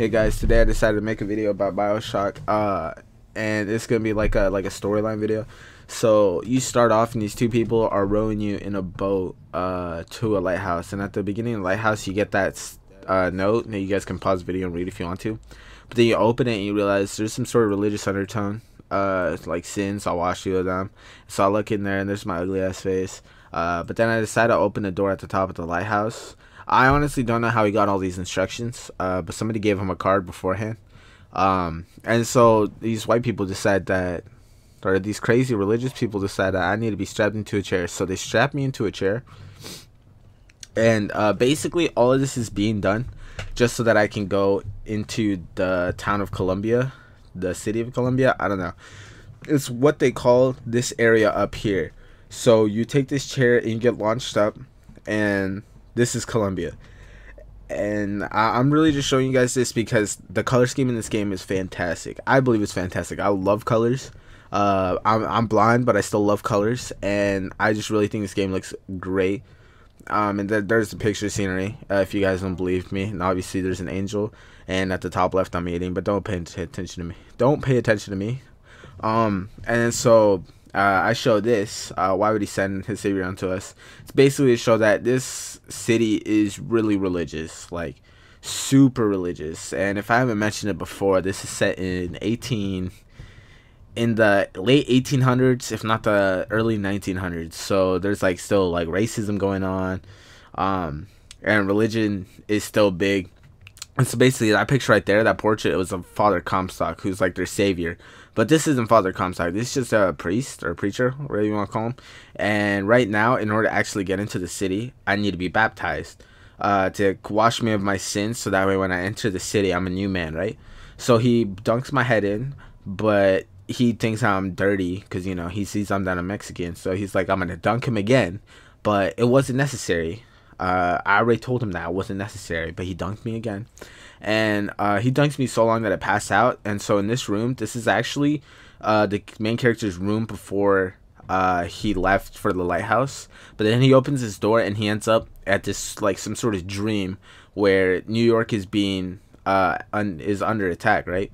Hey guys, today I decided to make a video about Bioshock, and it's gonna be like a storyline video. So you start off and these two people are rowing you in a boat to a lighthouse, and at the beginning of the lighthouse you get that note, and you guys can pause the video and read if you want to. But then you open it and you realize there's some sort of religious undertone, like sins, I'll wash you of them. So I look in there and there's my ugly ass face. But then I decided to open the door at the top of the lighthouse. I honestly don't know how he got all these instructions, but somebody gave him a card beforehand. And so these white people decide that, or these crazy religious people decide that I need to be strapped into a chair. So they strap me into a chair. And basically all of this is being done just so that I can go into the town of Columbia, the city of Columbia. I don't know. It's what they call this area up here. So you take this chair and you get launched up, and this is Columbia. And I'm really just showing you guys this because the color scheme in this game is fantastic. I believe it's fantastic. I love colors. I'm blind, but I still love colors, and I just really think this game looks great. And there's the picture scenery, if you guys don't believe me. And obviously there's an angel, and at the top left I'm eating, but don't pay attention to me. Don't pay attention to me. And so I show this. Why would he send his savior unto us? It's basically to show that this city is really religious, like super religious. And if I haven't mentioned it before, this is set in the late 1800s, if not the early 1900s. So there's like still like racism going on, and religion is still big. And so basically that picture right there, that portrait, it was of Father Comstock, who's like their savior. But this isn't Father Comstock. This is just a priest or a preacher, whatever you want to call him. And right now, in order to actually get into the city, I need to be baptized to wash me of my sins, so that way when I enter the city, I'm a new man, right? So he dunks my head in, but he thinks I'm dirty because, you know, he sees I'm a Mexican. So he's like, I'm going to dunk him again. But it wasn't necessary. I already told him that it wasn't necessary, but he dunked me again. And he dunks me so long that I pass out. And so in this room, this is actually the main character's room before he left for the lighthouse. But then he opens his door and he ends up at this, like, some sort of dream where New York is being is under attack, right?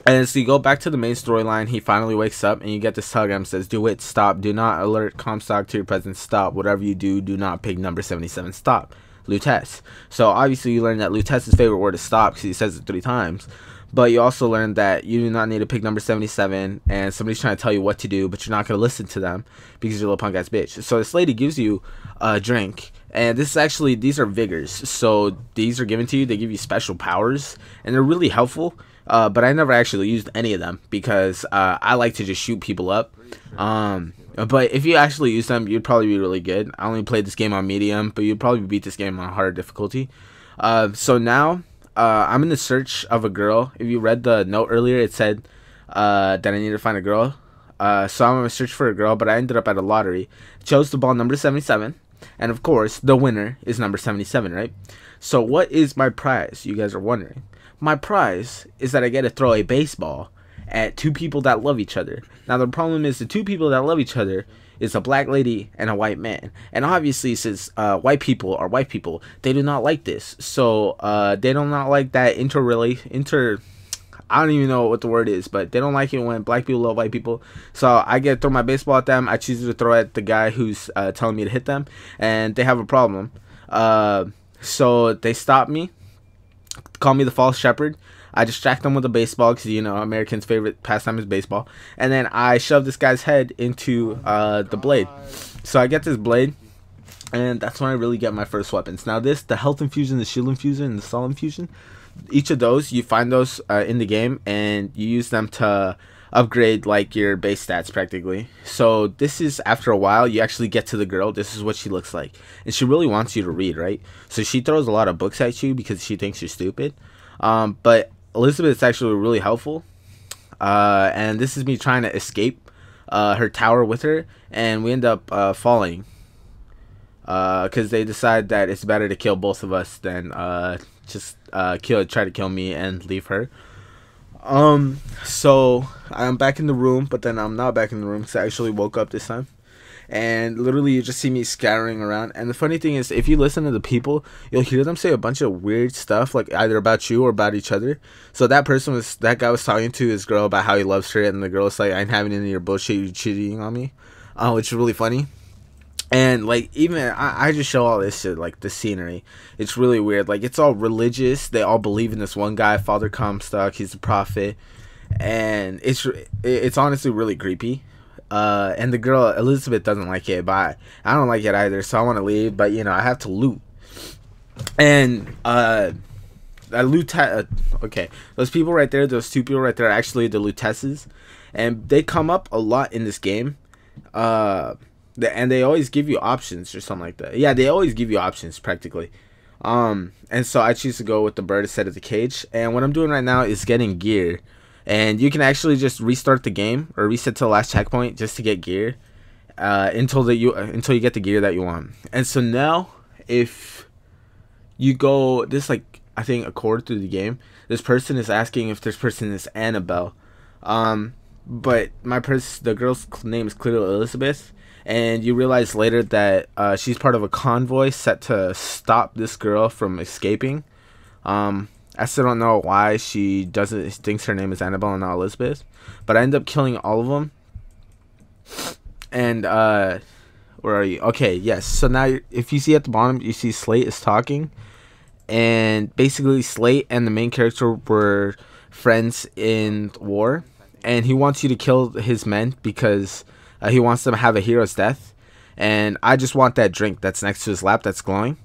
And so you go back to the main storyline. He finally wakes up and you get this telegram that says, do it, stop, do not alert Comstock to your presence, stop, whatever you do, do not pick number 77, stop, Lutece. So obviously you learn that Lutece's favorite word is stop because he says it 3 times. But you also learn that you do not need to pick number 77, and somebody's trying to tell you what to do, but you're not going to listen to them because you're a little punk ass bitch. So this lady gives you a drink, and this is actually, these are vigors. So these are given to you, they give you special powers, and they're really helpful. But I never actually used any of them because I like to just shoot people up. But if you actually use them, you'd probably be really good. I only played this game on medium, but you'd probably beat this game on harder difficulty. So now I'm in the search of a girl. If you read the note earlier, it said that I needed to find a girl. So I'm in a search for a girl, but I ended up at a lottery. Chose the ball number 77. And of course, the winner is number 77, right? So what is my prize, you guys are wondering? My prize is that I get to throw a baseball at 2 people that love each other. Now the problem is the 2 people that love each other is a black lady and a white man. And obviously since white people are white people, they do not like this. So they do not like that I don't even know what the word is, but they don't like it when black people love white people. So I get to throw my baseball at them. I choose to throw at the guy who's telling me to hit them, and they have a problem. So they stop me. Call me the false shepherd. I distract them with a baseball because, you know, Americans' favorite pastime is baseball. And then I shove this guy's head into the blade. So I get this blade, and that's when I really get my first weapons. Now this, the health infusion, the shield infusion, and the soul infusion, each of those, you find those in the game, and you use them to upgrade like your base stats practically. So this is, after a while, you actually get to the girl. This is what she looks like, and she really wants you to read, right? So she throws a lot of books at you because she thinks you're stupid. But Elizabeth's actually really helpful, and this is me trying to escape her tower with her, and we end up falling because they decide that it's better to kill both of us than just try to kill me and leave her. So I'm back in the room, but then I'm not back in the room because I actually woke up this time. and literally you just see me scattering around. And the funny thing is, if you listen to the people, you'll hear them say a bunch of weird stuff, like either about you or about each other. So that guy was talking to his girl about how he loves her, and the girl's like, I ain't having any of your bullshit, you cheating on me, which is really funny. And like, even I just show all this shit, like the scenery. It's really weird. Like, it's all religious. They all believe in this one guy, Father Comstock. He's the prophet, and it's honestly really creepy. And the girl Elizabeth doesn't like it, but I don't like it either. So I want to leave, but you know, I have to loot. And okay, those people right there, those two people right there, are actually the lootesses, and they come up a lot in this game. And they always give you options or something like that. Yeah, they always give you options practically. And so I choose to go with the bird instead of the cage. And what I'm doing right now is getting gear. And you can actually just restart the game or reset to the last checkpoint just to get gear until you get the gear that you want. And so now, if you go this, like, I think a quarter through the game, this person is asking if this person is Annabelle. But the girl's name is clearly Elizabeth. And you realize later that she's part of a convoy set to stop this girl from escaping. I still don't know why she thinks her name is Annabelle and not Elizabeth. But I end up killing all of them. And, where are you? Okay, yes. So now, if you see at the bottom, you see Slate is talking. And basically, Slate and the main character were friends in war. And he wants you to kill his men because he wants them to have a hero's death. And I just want that drink that's next to his lap that's glowing.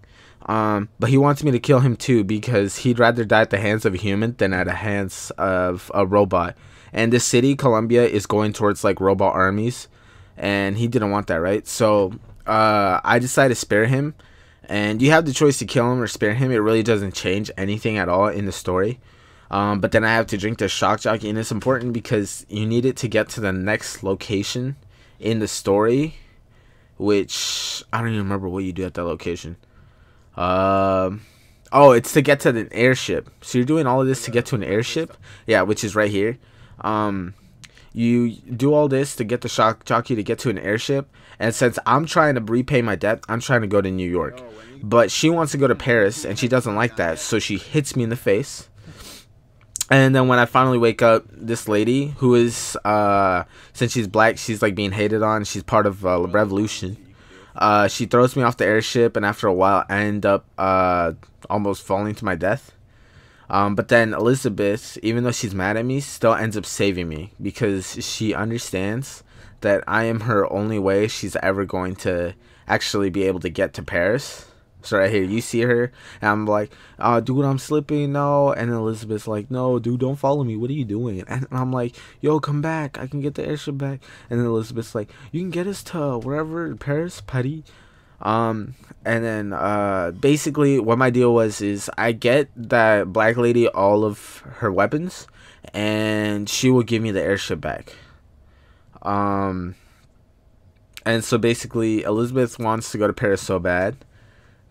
But he wants me to kill him too because he'd rather die at the hands of a human than at the hands of a robot. And this city, Columbia, is going towards like robot armies. And he didn't want that, right? So I decided to spare him. And you have the choice to kill him or spare him. It really doesn't change anything at all in the story. But then I have to drink the shock jockey. And it's important because you need it to get to the next location in the story, which I don't even remember what you do at that location. It's to get to the airship. So you're doing all of this to get to an airship, yeah, which is right here. You do all this to get the shock jockey to get to an airship, and since I'm trying to repay my debt, I'm trying to go to New York, but she wants to go to Paris and she doesn't like that, so she hits me in the face. And then when I finally wake up, this lady, who is, since she's black, she's like being hated on. She's part of the revolution. She throws me off the airship, and after a while, I end up almost falling to my death. But then Elizabeth, even though she's mad at me, still ends up saving me because she understands that I am her only way she's ever going to actually be able to get to Paris. So right here, you see her, and I'm like, dude, I'm slipping, no. And then Elizabeth's like, no, dude, don't follow me. What are you doing? And I'm like, yo, come back. I can get the airship back. And then Elizabeth's like, you can get us to wherever, Paris, Paris. And then basically what my deal was is I get that black lady all of her weapons, and she will give me the airship back. And so basically Elizabeth wants to go to Paris so bad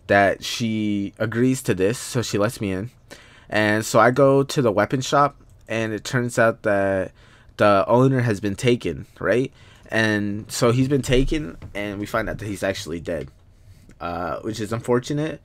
that she agrees to this, so she lets me in. And so I go to the weapon shop, and it turns out that the owner has been taken, right? And so he's been taken, and we find out that he's actually dead, which is unfortunate,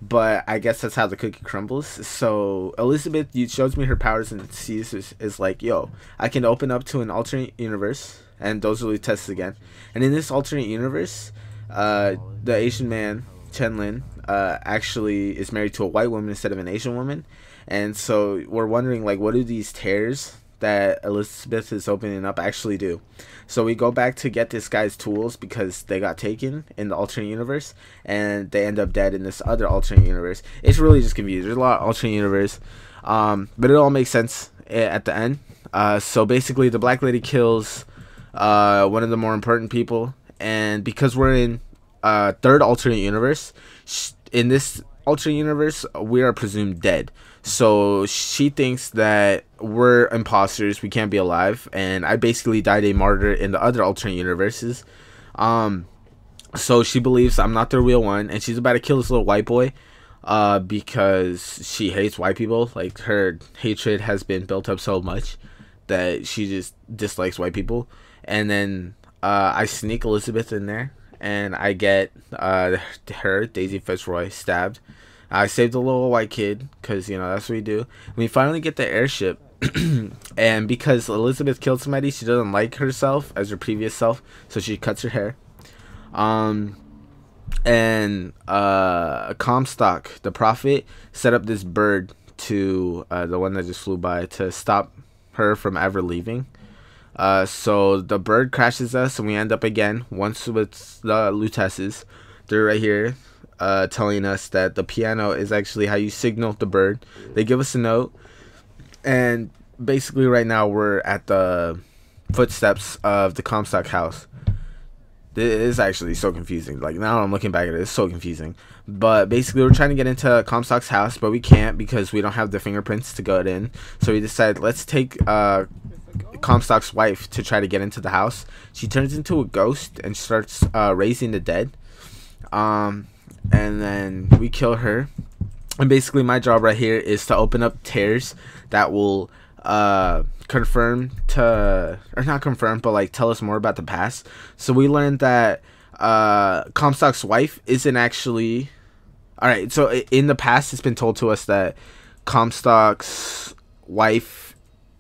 but I guess that's how the cookie crumbles. So Elizabeth shows me her powers, and sees is like, yo, I can open up to an alternate universe, and those will be tests again. And in this alternate universe, the Asian man Chen Lin actually is married to a white woman instead of an Asian woman. And so we're wondering, like, what do these tears that Elizabeth is opening up actually do? So we go back to get this guy's tools because they got taken in the alternate universe, and they end up dead in this other alternate universe. It's really just confusing. There's a lot of alternate universe, but it all makes sense at the end. So basically the black lady kills one of the more important people, and because we're in third alternate universe, in this alternate universe we are presumed dead, so she thinks that we're imposters, we can't be alive, and I basically died a martyr in the other alternate universes. So she believes I'm not the real one, and she's about to kill this little white boy because she hates white people. Like, her hatred has been built up so much that she just dislikes white people. And then I sneak Elizabeth in there, and I get her, Daisy Fitzroy, stabbed. I saved the little white kid because that's what we do. We finally get the airship, and because Elizabeth killed somebody, she doesn't like herself as her previous self, so she cuts her hair. And Comstock, the prophet, set up this bird to the one that just flew by to stop her from ever leaving. So the bird crashes us, and we end up again once with the Lutesses. They're right here, telling us that the piano is actually how you signal the bird. They give us a note, and basically right now we're at the footsteps of the Comstock house. It is actually so confusing. Like, now I'm looking back at it, it's so confusing. But basically, we're trying to get into Comstock's house, but we can't because we don't have the fingerprints to get in. So we decided, let's take Comstock's wife to try to get into the house. She turns into a ghost and starts raising the dead. And then we kill her. And basically, my job right here is to open up tears that will confirm to, or not confirm, but like tell us more about the past. So we learned that Comstock's wife isn't actually, all right, so in the past it's been told to us that Comstock's wife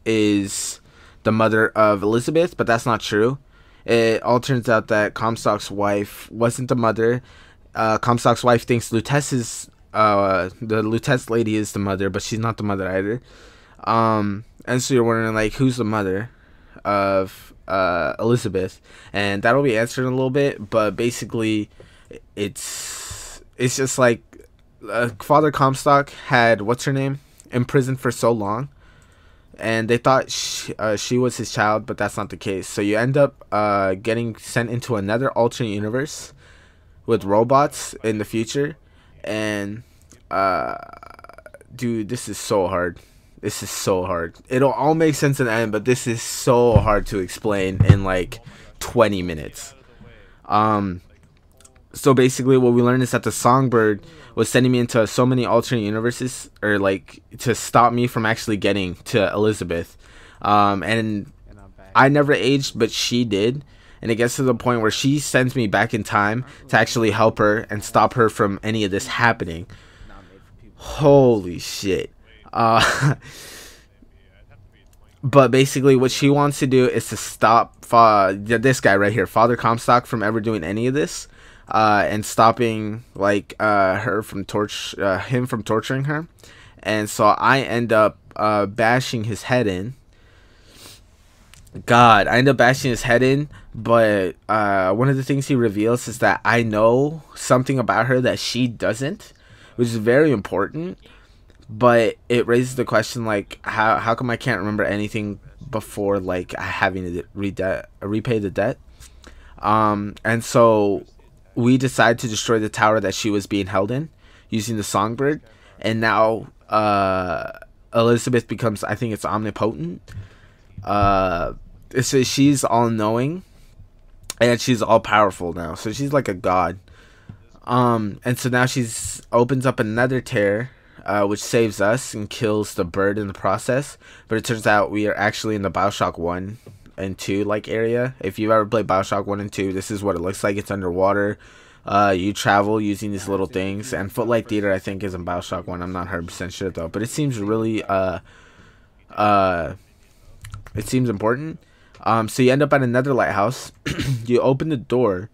is the mother of Elizabeth, but that's not true. It all turns out that Comstock's wife wasn't the mother. Comstock's wife thinks Lutece's the Lutece lady is the mother, but she's not the mother either. And so you're wondering, like, who's the mother of Elizabeth? And that'll be answered in a little bit, but basically it's just like Father Comstock had, what's her name, imprisoned for so long, and they thought she was his child, but that's not the case. So you end up getting sent into another alternate universe with robots in the future, and dude, this is so hard. This is so hard. It'll all make sense in the end, but this is so hard to explain in like 20 minutes. So basically what we learned is that the songbird was sending me into so many alternate universes, or like to stop me from actually getting to Elizabeth. And I never aged, but she did. And it gets to the point where she sends me back in time to actually help her and stop her from any of this happening. Holy shit. But basically what she wants to do is to stop this guy right here, Father Comstock, from ever doing any of this, and stopping like him from torturing her. And so I end up bashing his head in. I end up bashing his head in, but one of the things he reveals is that I know something about her that she doesn't, which is very important. But it raises the question, like, how come I can't remember anything before, like, having to repay the debt? And so we decide to destroy the tower that she was being held in using the songbird. And now Elizabeth becomes, I think it's omnipotent. So she's all-knowing, and she's all-powerful now. So she's like a god. And so now she's opens up another tear, which saves us and kills the bird in the process. But it turns out we are actually in the Bioshock 1 and 2 like area. If you've ever played Bioshock 1 and 2, this is what it looks like. It's underwater. You travel using these little things. And Footlight Theater, I think, is in Bioshock 1. I'm not 100% sure, though. But it seems really it seems important. So you end up at another lighthouse. You open the door,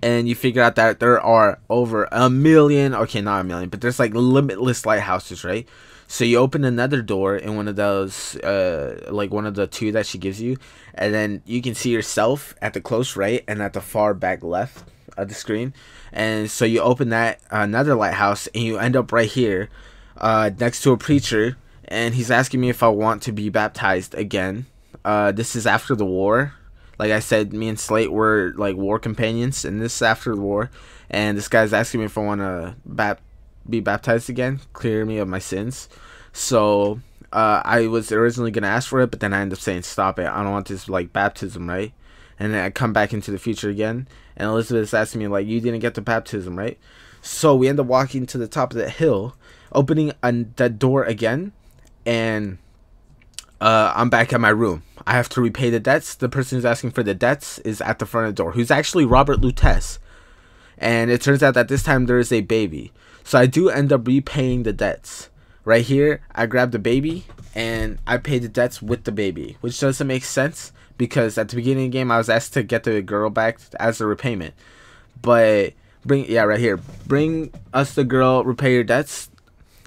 and you figure out that there are over 1 million, okay, not 1 million, but there's like limitless lighthouses, right? So you open another door in one of those, like one of the two that she gives you, and then you can see yourself at the close right and at the far back left of the screen. And so you open that another lighthouse, and you end up right here, next to a preacher, and he's asking me if I want to be baptized again. This is after the war. Like I said, me and Slate were like war companions, and this is after the war. And this guy's asking me if I want to be baptized again, clear me of my sins. So I was originally gonna ask for it, but then I ended up saying, "Stop it! I don't want this like baptism, right?" And then I come back into the future again, and Elizabeth's asking me like, "You didn't get the baptism, right?" So we end up walking to the top of the hill, opening that door again, and I'm back at my room. I have to repay the debts. The person who's asking for the debts is at the front of the door, who's actually Robert Lutece. And it turns out that this time there is a baby. So I do end up repaying the debts. Right here, I grab the baby and I pay the debts with the baby, which doesn't make sense because at the beginning of the game I was asked to get the girl back as a repayment. But right here, bring us the girl, repay your debts.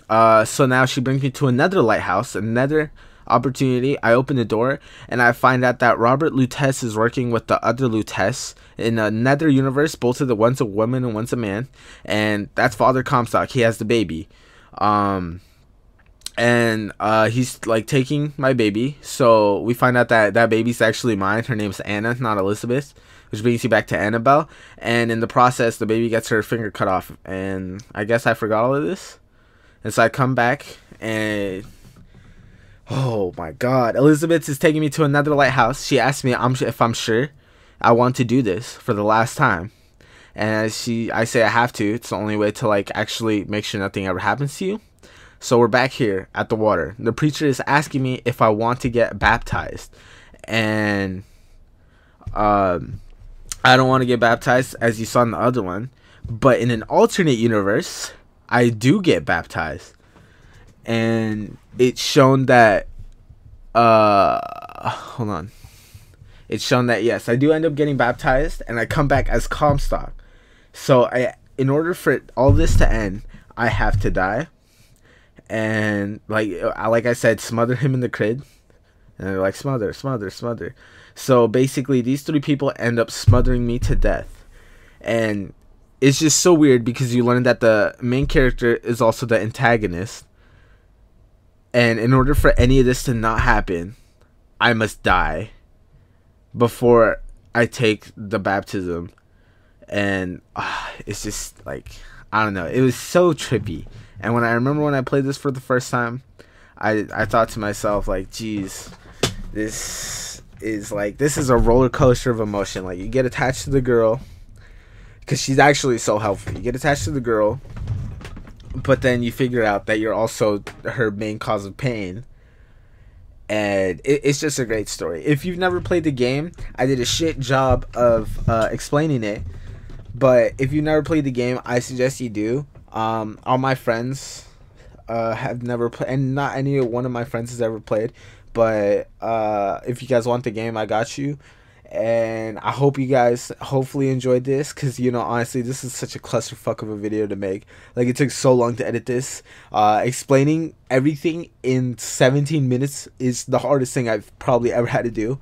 So now she brings me to another lighthouse, another opportunity. I open the door and I find out that Robert Lutece is working with the other Lutece in another universe. Both of the one's a woman and one's a man, and that's Father Comstock. He has the baby, and he's like taking my baby. So we find out that that baby's actually mine. Her name's Anna, not Elizabeth, which brings you back to Annabelle. And in the process, the baby gets her finger cut off, and I guess I forgot all of this. And so I come back and oh my god, Elizabeth is taking me to another lighthouse. She asked me if I'm sure I want to do this for the last time. And I say I have to. It's the only way to like actually make sure nothing ever happens to you. So we're back here at the water. The preacher is asking me if I want to get baptized. And I don't want to get baptized as you saw in the other one. But in an alternate universe, I do get baptized. And it's shown that hold on. It's shown that yes, I do end up getting baptized and I come back as Comstock. So in order for all this to end, I have to die. And like I said, smother him in the crib. And they're like, smother, smother, smother. So basically these three people end up smothering me to death. And it's just so weird because you learn that the main character is also the antagonist. And in order for any of this to not happen, I must die before I take the baptism. And it's just like, I don't know. It was so trippy. And when I played this for the first time, I thought to myself, like, geez, this is a roller coaster of emotion. Like, you get attached to the girl because she's actually so helpful. You get attached to the girl, but then you figure out that you're also her main cause of pain. And it's just a great story. If you've never played the game, I did a shit job of explaining it. But if you've never played the game, I suggest you do. All my friends have never played, and not any one of my friends has ever played. But if you guys want the game, I got you. And I hope you guys hopefully enjoyed this, because, you know, honestly, this is such a clusterfuck of a video to make. Like, it took so long to edit this. Explaining everything in 17 minutes is the hardest thing I've probably ever had to do.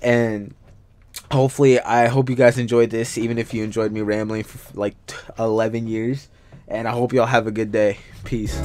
And hopefully, I hope you guys enjoyed this, even if you enjoyed me rambling for like 11 years. And I hope y'all have a good day. Peace.